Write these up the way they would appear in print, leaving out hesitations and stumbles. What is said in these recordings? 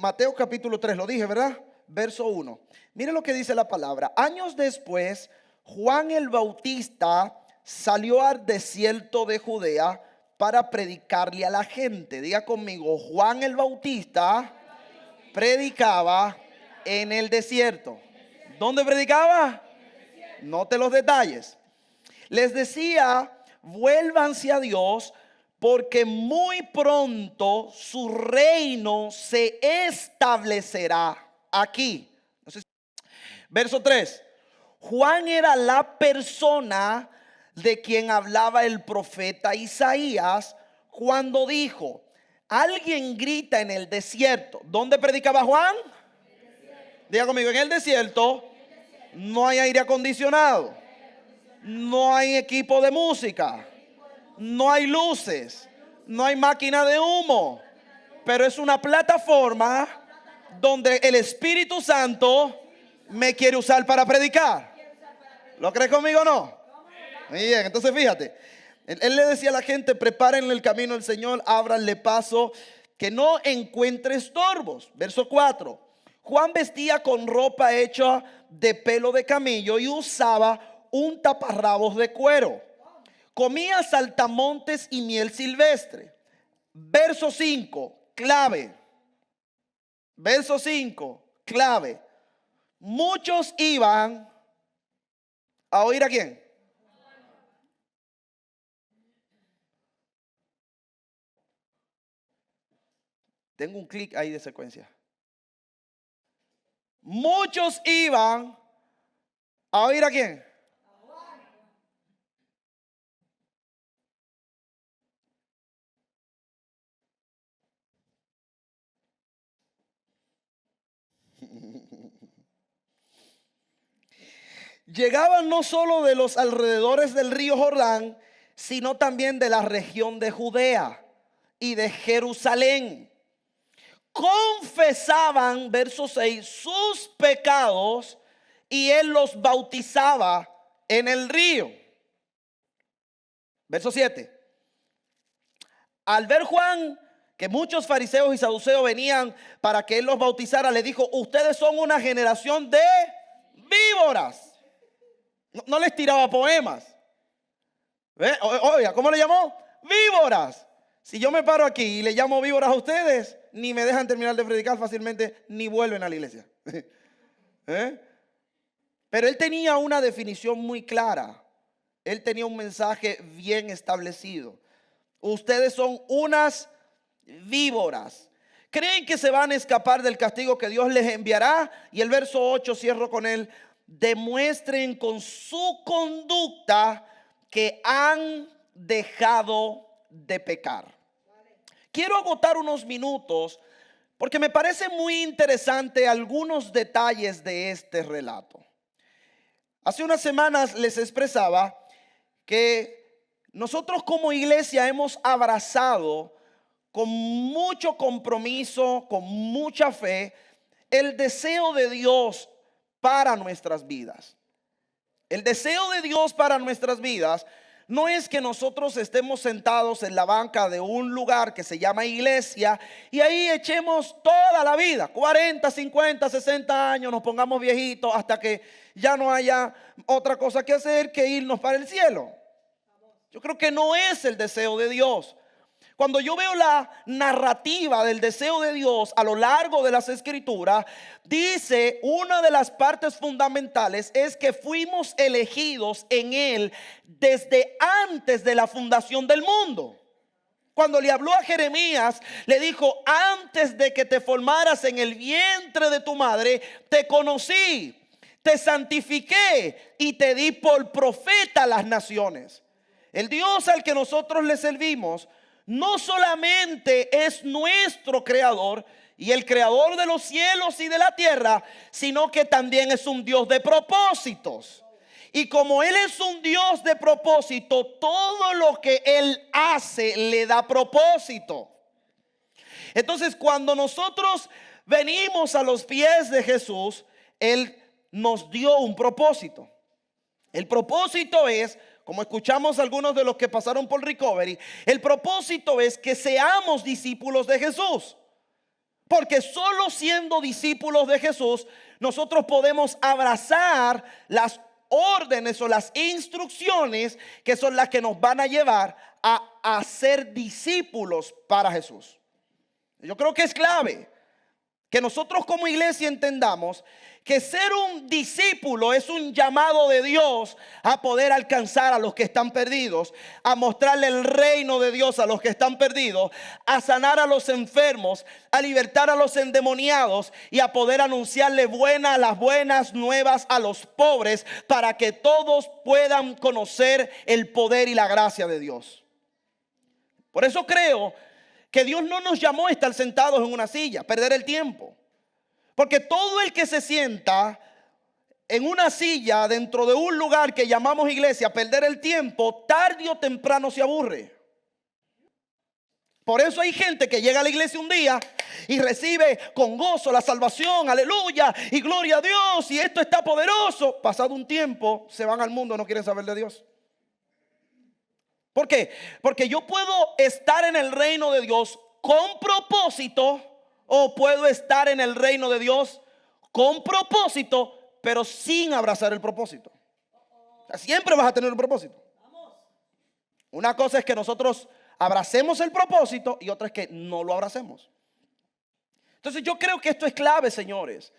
Mateo capítulo 3, lo dije, ¿verdad? Verso 1. Mire lo que dice la palabra. Años después, Juan el Bautista salió al desierto de Judea para predicarle a la gente. Diga conmigo, Juan el Bautista predicaba en el desierto. ¿Dónde predicaba? Note los detalles. Les decía, vuélvanse a Dios, porque muy pronto su reino se establecerá aquí. Verso 3. Juan era la persona de quien hablaba el profeta Isaías cuando dijo: alguien grita en el desierto. ¿Dónde predicaba Juan? Diga conmigo, en el desierto no hay aire acondicionado, no hay equipo de música, no hay luces, no hay máquina de humo, pero es una plataforma donde el Espíritu Santo me quiere usar para predicar. ¿Lo crees conmigo o no? Muy bien, entonces fíjate, él le decía a la gente: preparen el camino del Señor, ábranle paso, que no encuentre estorbos. Verso 4. Juan vestía con ropa hecha de pelo de camello y usaba un taparrabos de cuero. Comía saltamontes y miel silvestre. Verso 5, clave. Verso 5, clave. Muchos iban a oír ¿a quién? Tengo un clic ahí de secuencia. Muchos iban a oír ¿a quién? Llegaban no solo de los alrededores del río Jordán, sino también de la región de Judea y de Jerusalén. Confesaban, verso 6, sus pecados, y él los bautizaba en el río. Verso 7. Al ver Juan que muchos fariseos y saduceos venían para que él los bautizara, le dijo: ustedes son una generación de víboras. No les tiraba poemas. Oiga, ¿cómo le llamó? Víboras. Si yo me paro aquí y le llamo víboras a ustedes, ni me dejan terminar de predicar fácilmente, ni vuelven a la iglesia. Pero él tenía una definición muy clara. Él tenía un mensaje bien establecido. Ustedes son unas víboras. ¿Creen que se van a escapar del castigo que Dios les enviará? Y el verso 8, cierro con él: demuestren con su conducta que han dejado de pecar. Quiero agotar unos minutos porque me parece muy interesante algunos detalles de este relato. Hace unas semanas les expresaba que nosotros como iglesia hemos abrazado con mucho compromiso, con mucha fe, el deseo de Dios para nuestras vidas. El deseo de Dios para nuestras vidas no es que nosotros estemos sentados en la banca de un lugar que se llama iglesia y ahí echemos toda la vida, 40, 50, 60 años, nos pongamos viejitos hasta que ya no haya otra cosa que hacer que irnos para el cielo. Yo creo que no es el deseo de Dios. Cuando yo veo la narrativa del deseo de Dios a lo largo de las escrituras, dice, una de las partes fundamentales es que fuimos elegidos en Él desde antes de la fundación del mundo. Cuando le habló a Jeremías, le dijo: antes de que te formaras en el vientre de tu madre, te conocí, te santifiqué y te di por profeta a las naciones. El Dios al que nosotros le servimos no solamente es nuestro creador y el creador de los cielos y de la tierra, sino que también es un Dios de propósitos. Y como Él es un Dios de propósito, todo lo que Él hace le da propósito. Entonces, cuando nosotros venimos a los pies de Jesús, Él nos dio un propósito. El propósito es, como escuchamos algunos de los que pasaron por Recovery, el propósito es que seamos discípulos de Jesús. Porque solo siendo discípulos de Jesús, nosotros podemos abrazar las órdenes o las instrucciones que son las que nos van a llevar a ser discípulos para Jesús. Yo creo que es clave que nosotros como iglesia entendamos que ser un discípulo es un llamado de Dios a poder alcanzar a los que están perdidos, a mostrarle el reino de Dios a los que están perdidos, a sanar a los enfermos, a libertar a los endemoniados y a poder anunciarle las buenas nuevas a los pobres, para que todos puedan conocer el poder y la gracia de Dios. Por eso creo que Dios no nos llamó a estar sentados en una silla, perder el tiempo. Porque todo el que se sienta en una silla dentro de un lugar que llamamos iglesia, perder el tiempo, tarde o temprano se aburre. Por eso hay gente que llega a la iglesia un día y recibe con gozo la salvación, aleluya, y gloria a Dios, y esto está poderoso. Pasado un tiempo se van al mundo, no quieren saber de Dios. ¿Por qué? Porque yo puedo estar en el reino de Dios con propósito, o puedo estar en el reino de Dios con propósito, pero sin abrazar el propósito. O sea, siempre vas a tener un propósito. Una cosa es que nosotros abracemos el propósito y otra es que no lo abracemos. Entonces yo creo que esto es clave, señores,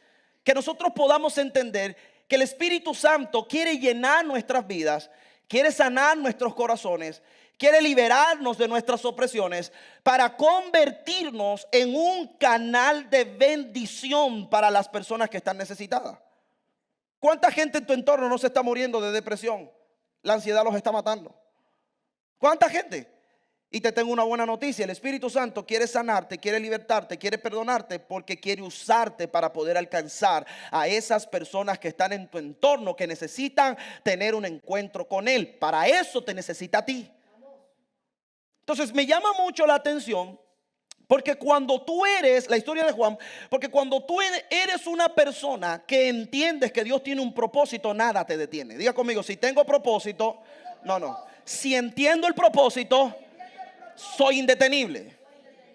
que nosotros podamos entender que el Espíritu Santo quiere llenar nuestras vidas, quiere sanar nuestros corazones, quiere liberarnos de nuestras opresiones para convertirnos en un canal de bendición para las personas que están necesitadas. ¿Cuánta gente en tu entorno no se está muriendo de depresión? La ansiedad los está matando. ¿Cuánta gente? Y te tengo una buena noticia: el Espíritu Santo quiere sanarte, quiere libertarte, quiere perdonarte, porque quiere usarte para poder alcanzar a esas personas que están en tu entorno, que necesitan tener un encuentro con Él. Para eso te necesita a ti. Entonces me llama mucho la atención, porque cuando tú eres, la historia de Juan, porque cuando tú eres una persona que entiendes que Dios tiene un propósito, nada te detiene. Diga conmigo: si tengo propósito, si entiendo el propósito, soy indetenible.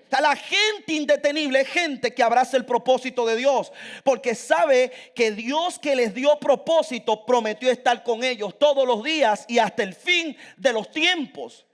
O sea, la gente indetenible es gente que abraza el propósito de Dios, porque sabe que Dios, que les dio propósito, prometió estar con ellos todos los días y hasta el fin de los tiempos.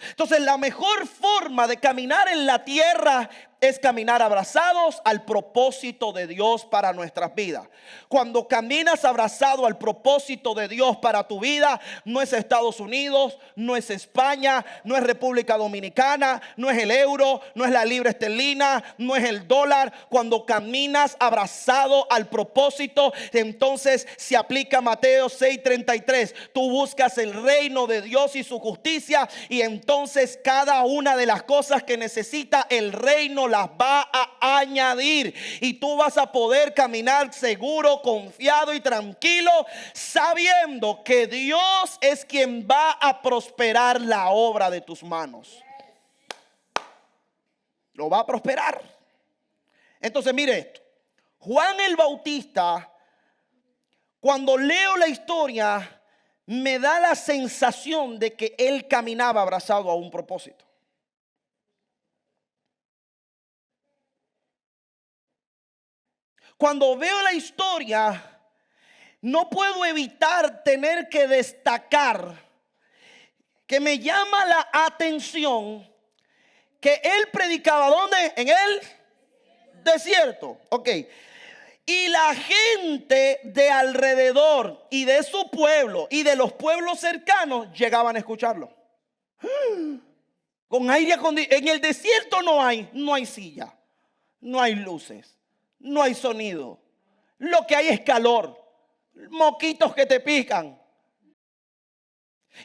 Entonces la mejor forma de caminar en la tierra es caminar abrazados al propósito de Dios para nuestras vidas. Cuando caminas abrazado al propósito de Dios para tu vida, no es Estados Unidos, no es España, no es República Dominicana, no es el euro, no es la libra esterlina, no es el dólar. Cuando caminas abrazado al propósito, entonces se aplica Mateo 6:33. Tú buscas el reino de Dios y su justicia, y entonces cada una de las cosas que necesita el reino las va a añadir, y tú vas a poder caminar seguro, confiado y tranquilo, sabiendo que Dios es quien va a prosperar la obra de tus manos. Lo va a prosperar. Entonces mire esto: Juan el Bautista, cuando leo la historia, me da la sensación de que él caminaba abrazado a un propósito. Cuando veo la historia, no puedo evitar tener que destacar que me llama la atención que él predicaba, ¿dónde? En el desierto. Ok. Y la gente de alrededor y de su pueblo y de los pueblos cercanos llegaban a escucharlo. Con aire acondicionado. En el desierto no hay silla, no hay luces, no hay sonido. Lo que hay es calor, moquitos que te pican.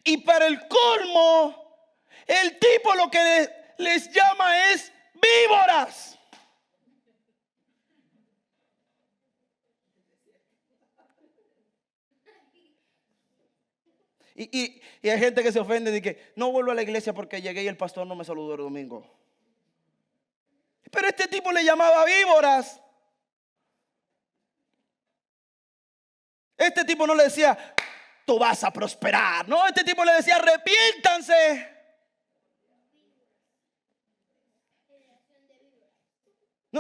Y para el colmo, el tipo lo que les llama es víboras. Y hay gente que se ofende de que no vuelvo a la iglesia porque llegué y el pastor no me saludó el domingo. Pero este tipo le llamaba víboras. Este tipo no le decía tú vas a prosperar. No, este tipo le decía arrepiéntanse.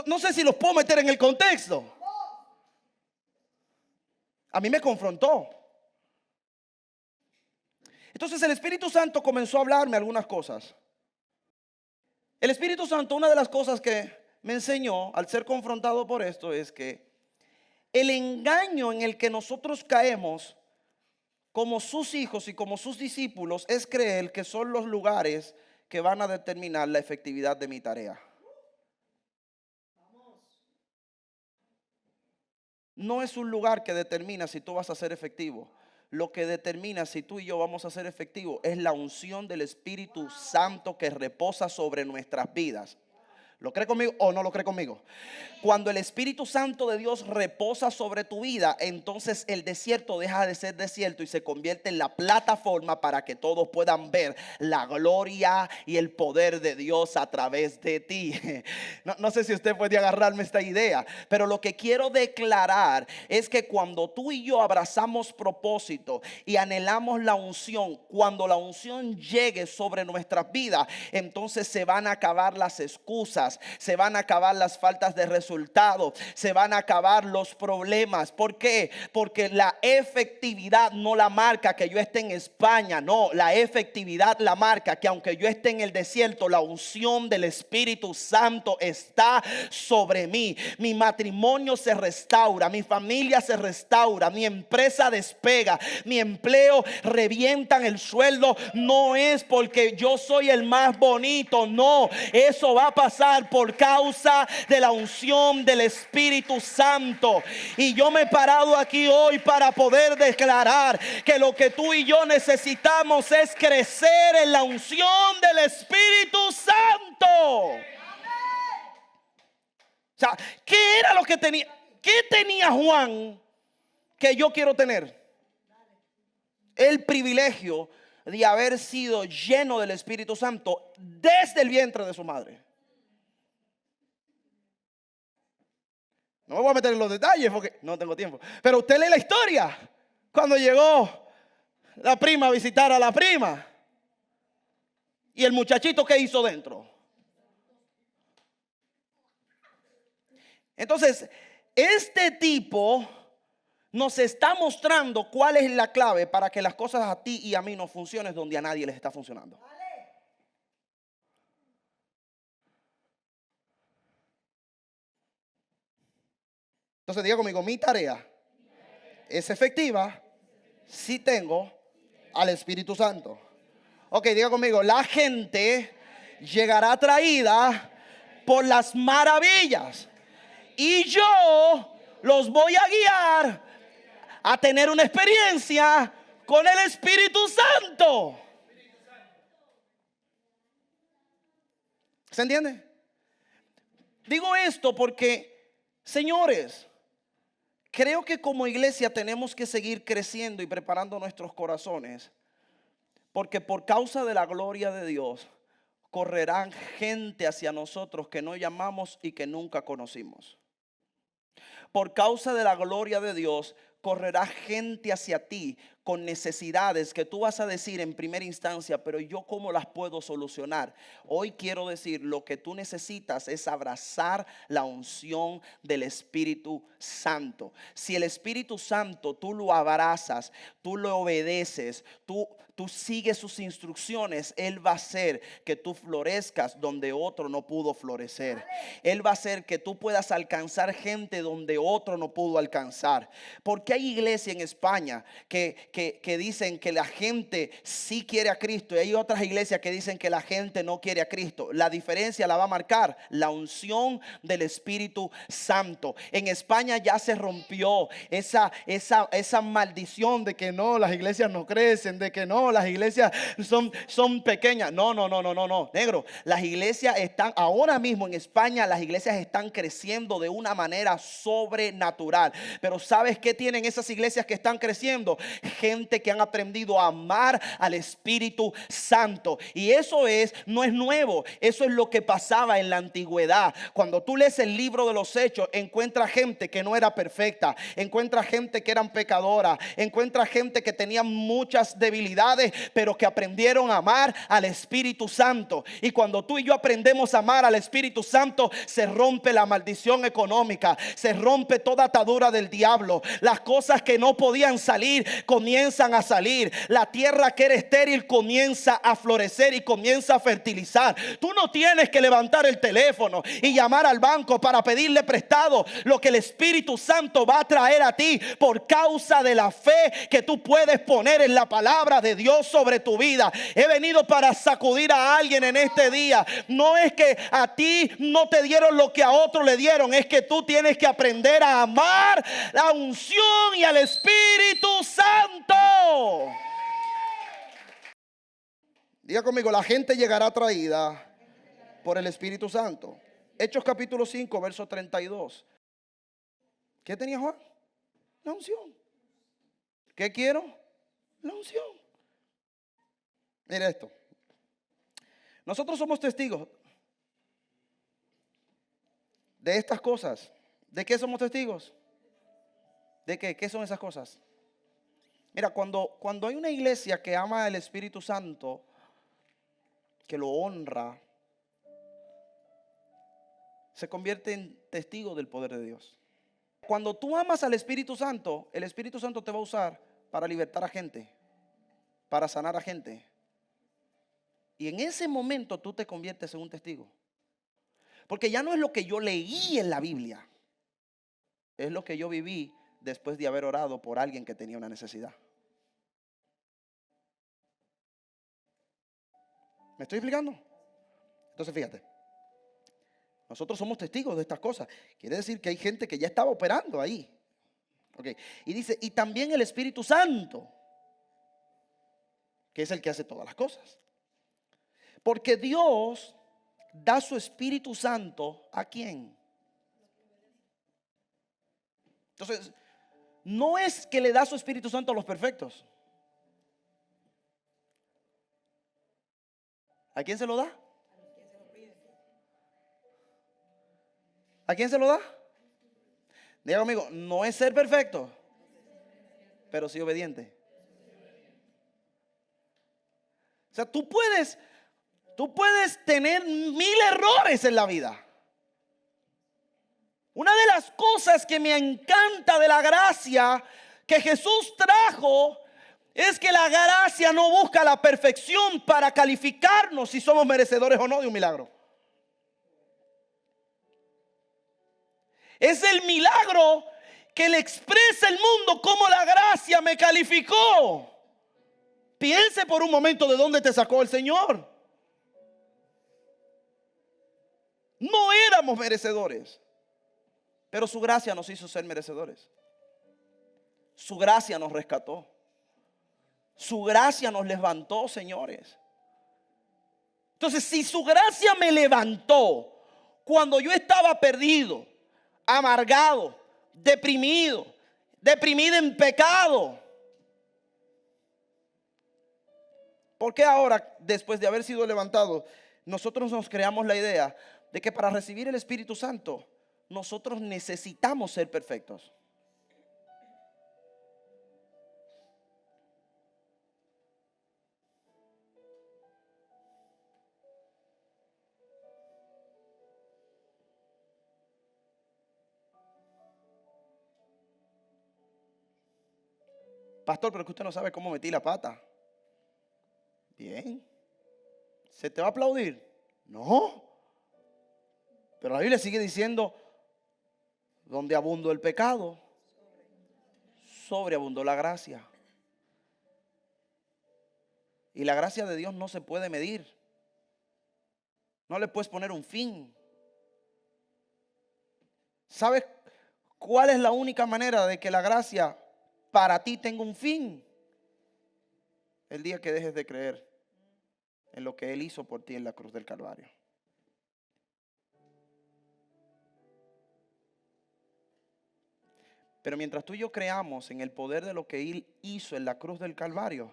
No sé si los puedo meter en el contexto. A mí me confrontó. Entonces el Espíritu Santo comenzó a hablarme algunas cosas. El Espíritu Santo, una de las cosas que me enseñó al ser confrontado por esto es que el engaño en el que nosotros caemos como sus hijos y como sus discípulos es creer que son los lugares que van a determinar la efectividad de mi tarea. No es un lugar que determina si tú vas a ser efectivo. Lo que determina si tú y yo vamos a ser efectivos es la unción del Espíritu Santo que reposa sobre nuestras vidas. ¿Lo cree conmigo o no lo cree conmigo? Cuando el Espíritu Santo de Dios reposa sobre tu vida, entonces el desierto deja de ser desierto y se convierte en la plataforma para que todos puedan ver la gloria y el poder de Dios a través de ti. No sé si usted puede agarrarme esta idea, pero lo que quiero declarar es que cuando tú y yo abrazamos propósito y anhelamos la unción, cuando la unción llegue sobre nuestras vidas, entonces se van a acabar las excusas, se van a acabar las faltas de resultados, se van a acabar los problemas. ¿Por qué? Porque la efectividad no la marca que yo esté en España, no, la efectividad la marca que aunque yo esté en el desierto, la unción del Espíritu Santo está sobre mí. Mi matrimonio se restaura, mi familia se restaura, mi empresa despega, mi empleo revientan el sueldo. No es porque yo soy el más bonito, no, eso va a pasar por causa de la unción del Espíritu Santo. Y yo me he parado aquí hoy para poder declarar que lo que tú y yo necesitamos es crecer en la unción del Espíritu Santo. O sea, ¿qué era lo que tenía? ¿Qué tenía Juan que yo quiero tener? El privilegio de haber sido lleno del Espíritu Santo desde el vientre de su madre. No me voy a meter en los detalles porque no tengo tiempo. Pero usted lee la historia. Cuando llegó la prima a visitar a la prima. Y el muchachito, ¿qué hizo dentro? Entonces, este tipo nos está mostrando cuál es la clave para que las cosas a ti y a mí no funcionen donde a nadie les está funcionando. Entonces diga conmigo, mi tarea es efectiva si tengo al Espíritu Santo. Ok, diga conmigo, la gente llegará atraída por las maravillas y yo los voy a guiar a tener una experiencia con el Espíritu Santo. ¿Se entiende? Digo esto porque, señores, creo que como iglesia tenemos que seguir creciendo y preparando nuestros corazones, porque por causa de la gloria de Dios correrán gente hacia nosotros que no llamamos y que nunca conocimos. Por causa de la gloria de Dios correrá gente hacia ti con necesidades que tú vas a decir en primera instancia, pero yo cómo las puedo solucionar. Hoy quiero decir, lo que tú necesitas es abrazar la unción del Espíritu Santo. Si el Espíritu Santo tú lo abrazas, tú lo obedeces, tú sigues sus instrucciones, Él va a hacer que tú florezcas donde otro no pudo florecer. Él va a hacer que tú puedas alcanzar gente donde otro no pudo alcanzar. Porque hay iglesia en España que dicen que la gente sí quiere a Cristo y hay otras iglesias que dicen que la gente no quiere a Cristo. La diferencia la va a marcar la unción del Espíritu Santo. En España ya se rompió esa maldición de que no, las iglesias no crecen, de que no, las iglesias son pequeñas. No, negro. Las iglesias están ahora mismo en España, las iglesias están creciendo de una manera sobrenatural. sobrenatural. Pero ¿sabes qué tienen esas iglesias que están creciendo? Gente que han aprendido a amar al Espíritu Santo. Y eso no es nuevo. Eso es lo que pasaba en la antigüedad. Cuando tú lees el libro de los Hechos, encuentras gente que no era perfecta, encuentras gente que eran pecadoras, encuentras gente que tenía muchas debilidades, pero que aprendieron a amar al Espíritu Santo. Y cuando tú y yo aprendemos a amar al Espíritu Santo, se rompe la maldición económica, se rompe toda atadura del diablo. Las cosas que no podían salir comienzan a salir. La tierra que era estéril comienza a florecer y comienza a fertilizar. Tú no tienes que levantar el teléfono y llamar al banco para pedirle prestado lo que el Espíritu Santo va a traer a ti por causa de la fe que tú puedes poner en la palabra de Dios sobre tu vida. He venido para sacudir a alguien en este día. No es que a ti no te dieron lo que a otro le dieron, es que tú tienes que aprender a amar la unción y al Espíritu Santo. Diga conmigo, la gente llegará atraída por el Espíritu Santo. Hechos capítulo 5, verso 32. ¿Qué tenía Juan? La unción. ¿Qué quiero? La unción. Mira esto. Nosotros somos testigos de estas cosas. ¿De qué somos testigos? ¿De qué? ¿Qué son esas cosas? Mira, cuando hay una iglesia que ama al Espíritu Santo, que lo honra, se convierte en testigo del poder de Dios. Cuando tú amas al Espíritu Santo, el Espíritu Santo te va a usar para libertar a gente, para sanar a gente. Y en ese momento tú te conviertes en un testigo. Porque ya no es lo que yo leí en la Biblia, es lo que yo viví después de haber orado por alguien que tenía una necesidad. ¿Me estoy explicando? Entonces fíjate, nosotros somos testigos de estas cosas. Quiere decir que hay gente que ya estaba operando ahí. Okay. Y dice, y también el Espíritu Santo, que es el que hace todas las cosas. Porque Dios da su Espíritu Santo ¿a quién? Entonces, no es que le da su Espíritu Santo a los perfectos. ¿A quién se lo da? ¿A quién se lo da? Diga conmigo, no es ser perfecto, pero sí obediente. O sea, tú puedes tener 1000 errores en la vida. Una de las cosas que me encanta de la gracia que Jesús trajo es que la gracia no busca la perfección para calificarnos si somos merecedores o no de un milagro. Es el milagro que le expresa al mundo cómo la gracia me calificó. Piense por un momento de dónde te sacó el Señor. No éramos merecedores, pero su gracia nos hizo ser merecedores. Su gracia nos rescató. Su gracia nos levantó, señores. Entonces, si su gracia me levantó cuando yo estaba perdido, amargado, deprimido en pecado, ¿por qué ahora, después de haber sido levantados, nosotros nos creamos la idea de que para recibir el Espíritu Santo nosotros necesitamos ser perfectos? Pastor, pero que usted no sabe cómo metí la pata. Bien. ¿Se te va a aplaudir? No. Pero la Biblia sigue diciendo, donde abundó el pecado, sobreabundó la gracia. Y la gracia de Dios no se puede medir. No le puedes poner un fin. ¿Sabes cuál es la única manera de que la gracia para ti tenga un fin? El día que dejes de creer en lo que Él hizo por ti en la cruz del Calvario. Pero mientras tú y yo creamos en el poder de lo que Él hizo en la cruz del Calvario,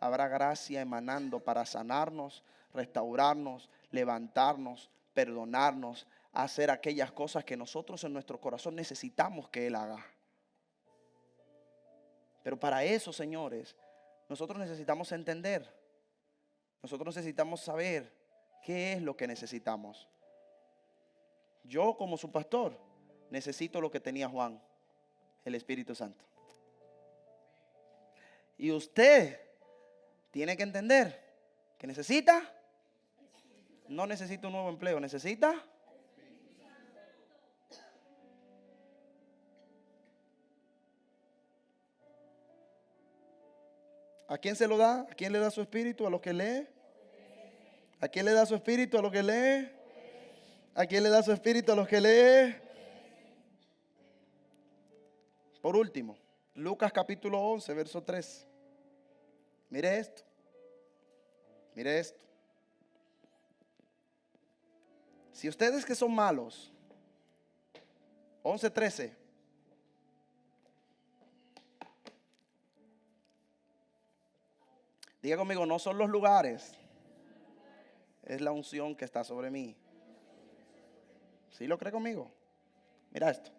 habrá gracia emanando para sanarnos, restaurarnos, levantarnos, perdonarnos, hacer aquellas cosas que nosotros en nuestro corazón necesitamos que Él haga. Pero para eso, señores, nosotros necesitamos entender. Nosotros necesitamos saber qué es lo que necesitamos. Yo, como su pastor, necesito lo que tenía Juan, el Espíritu Santo. Y usted tiene que entender que necesita, no necesita un nuevo empleo, necesita. ¿A quién se lo da? ¿A quién le da su espíritu? ¿A los que lee? ¿A quién le da su espíritu? ¿A los que lee? ¿A quién le da su espíritu? ¿A los que lee? Por último, Lucas capítulo 11, verso 3. Mire esto. Mire esto. Si ustedes que son malos, 11:13. Diga conmigo, no son los lugares, es la unción que está sobre mí. ¿Sí lo cree conmigo? Mira esto.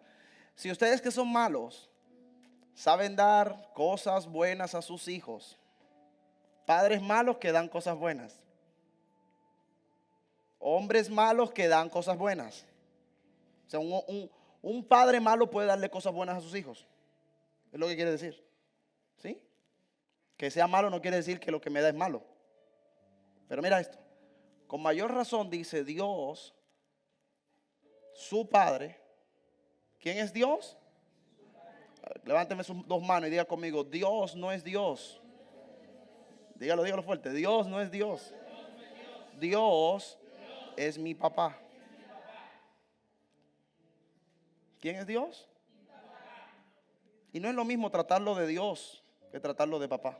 Si ustedes que son malos saben dar cosas buenas a sus hijos, padres malos que dan cosas buenas, hombres malos que dan cosas buenas. O sea, un padre malo puede darle cosas buenas a sus hijos. Es lo que quiere decir. ¿Sí? Que sea malo no quiere decir que lo que me da es malo. Pero mira esto. Con mayor razón dice Dios, su Padre. ¿Quién es Dios? Levánteme sus dos manos y diga conmigo, Dios no es Dios. Dígalo fuerte. Dios no es Dios. Dios es mi papá. ¿Quién es Dios? Y no es lo mismo tratarlo de Dios que tratarlo de papá.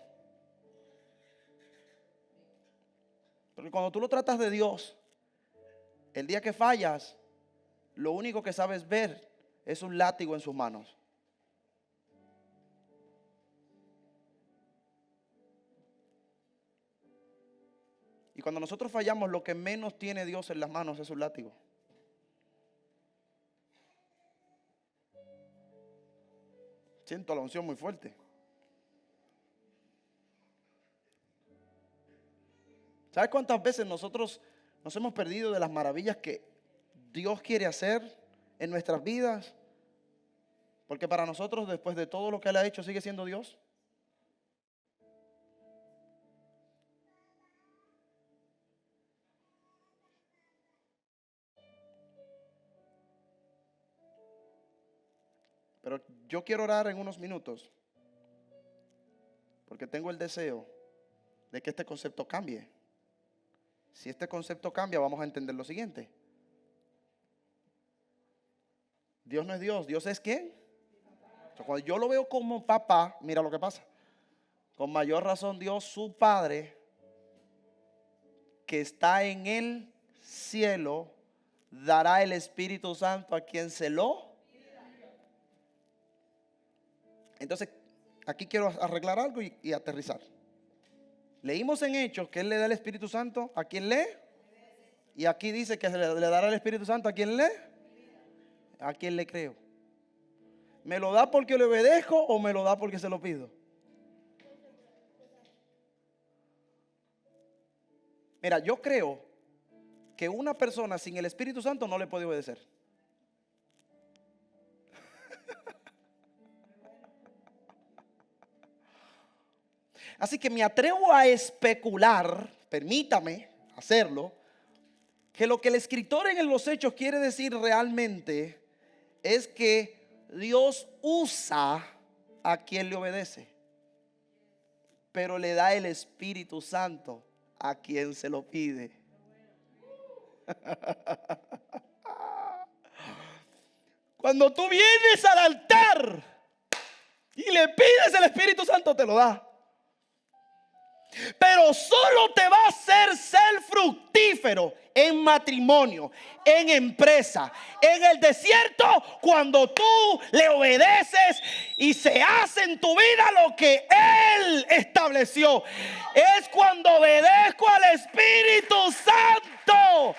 Porque cuando tú lo tratas de Dios, el día que fallas, lo único que sabes ver es un látigo en sus manos. Y cuando nosotros fallamos, lo que menos tiene Dios en las manos es un látigo. Siento la unción muy fuerte. ¿Sabes cuántas veces nosotros nos hemos perdido de las maravillas que Dios quiere hacer en nuestras vidas? Porque para nosotros, después de todo lo que Él ha hecho, sigue siendo Dios. Pero yo quiero orar en unos minutos, porque tengo el deseo de que este concepto cambie. Si este concepto cambia, vamos a entender lo siguiente. Dios no es Dios. ¿Dios es quién? O sea, cuando yo lo veo como papá, mira lo que pasa. Con mayor razón Dios, su Padre, que está en el cielo, dará el Espíritu Santo a quien se lo. Entonces, aquí quiero arreglar algo y aterrizar. Leímos en Hechos que Él le da el Espíritu Santo a quien lee. Y aquí dice que le dará el Espíritu Santo a quien lee. A quien le creo. ¿Me lo da porque le obedezco o me lo da porque se lo pido? Mira, yo creo que una persona sin el Espíritu Santo no le puede obedecer. Así que me atrevo a especular, permítame hacerlo, que lo que el escritor en los Hechos quiere decir realmente es que Dios usa a quien le obedece, pero le da el Espíritu Santo a quien se lo pide. Cuando tú vienes al altar y le pides el Espíritu Santo, te lo da. Pero solo te va a hacer ser fructífero en matrimonio, en empresa, en el desierto, cuando tú le obedeces y se hace en tu vida lo que Él estableció. Es cuando obedezco al Espíritu Santo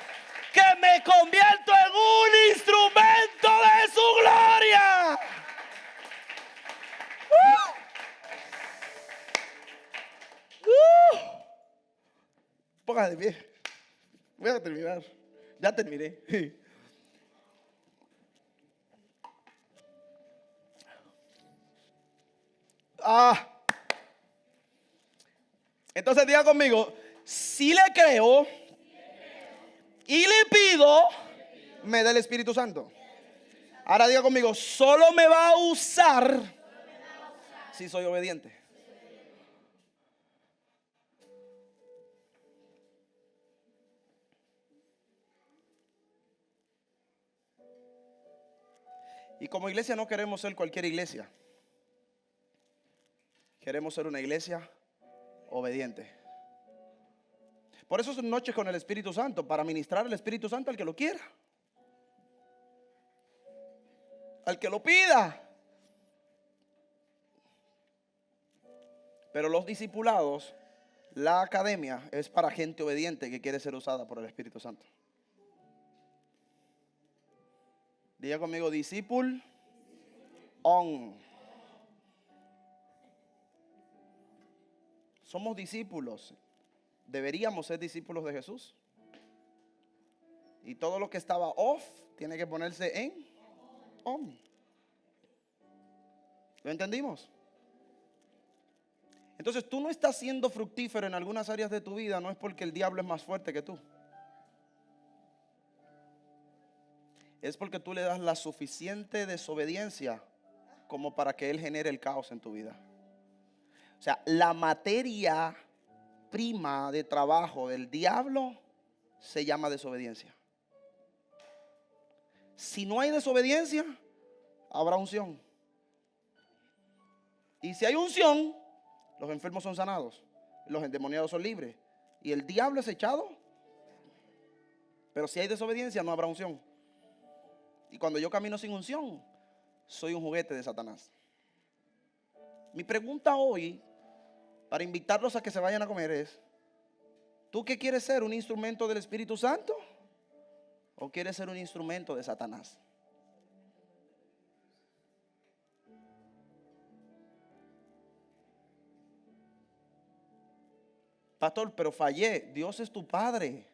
que me convierto en un instrumento de su gloria. Póngase de pie. Voy a terminar. Ya terminé. Entonces diga conmigo, si le creo y le pido, me da el Espíritu Santo. Ahora diga conmigo, solo me va a usar si soy obediente. Y como iglesia no queremos ser cualquier iglesia. Queremos ser una iglesia obediente. Por eso son noches con el Espíritu Santo, para ministrar el Espíritu Santo al que lo quiera, al que lo pida. Pero los discipulados, la academia, es para gente obediente que quiere ser usada por el Espíritu Santo. Diga conmigo, discípulo on. Somos discípulos. Deberíamos ser discípulos de Jesús. Y todo lo que estaba off tiene que ponerse en on. ¿Lo entendimos? Entonces tú no estás siendo fructífero en algunas áreas de tu vida, no es porque el diablo es más fuerte que tú. Es porque tú le das la suficiente desobediencia como para que él genere el caos en tu vida. O sea, la materia prima de trabajo del diablo se llama desobediencia. Si no hay desobediencia, habrá unción. Y si hay unción, los enfermos son sanados, los endemoniados son libres y el diablo es echado. Pero si hay desobediencia, no habrá unción. Y cuando yo camino sin unción, soy un juguete de Satanás. Mi pregunta hoy, para invitarlos a que se vayan a comer, es: ¿tú qué quieres ser? ¿Un instrumento del Espíritu Santo? ¿O quieres ser un instrumento de Satanás? Pastor, pero fallé. Dios es tu Padre.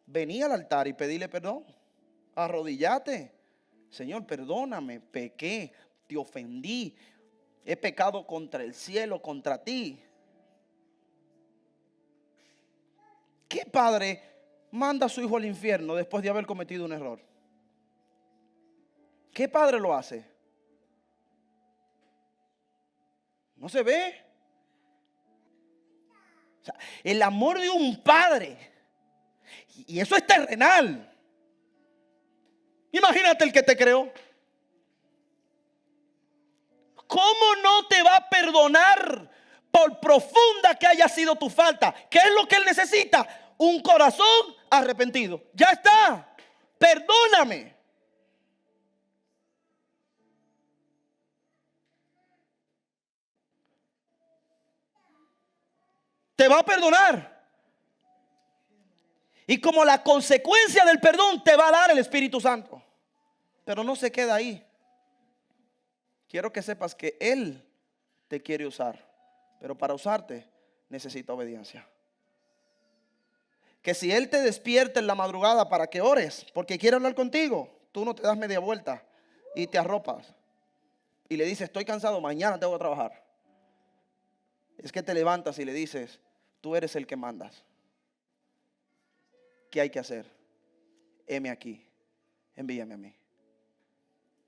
Vení al altar y pedile perdón. Arrodillate. Señor, perdóname, pequé, te ofendí, he pecado contra el cielo, contra ti. ¿Qué padre manda a su hijo al infierno después de haber cometido un error? ¿Qué padre lo hace? ¿No se ve? O sea, el amor de un padre, y eso es terrenal. Imagínate el que te creó. ¿Cómo no te va a perdonar por profunda que haya sido tu falta? ¿Qué es lo que él necesita? Un corazón arrepentido. Ya está. Perdóname. Te va a perdonar. Y como la consecuencia del perdón te va a dar el Espíritu Santo. Pero no se queda ahí. Quiero que sepas que Él te quiere usar, pero para usarte necesita obediencia. Que si Él te despierta en la madrugada para que ores, porque quiere hablar contigo, tú no te das media vuelta y te arropas y le dices: estoy cansado, mañana tengo que trabajar. Es que te levantas y le dices: tú eres el que mandas. ¿Qué hay que hacer? Heme aquí, envíame a mí.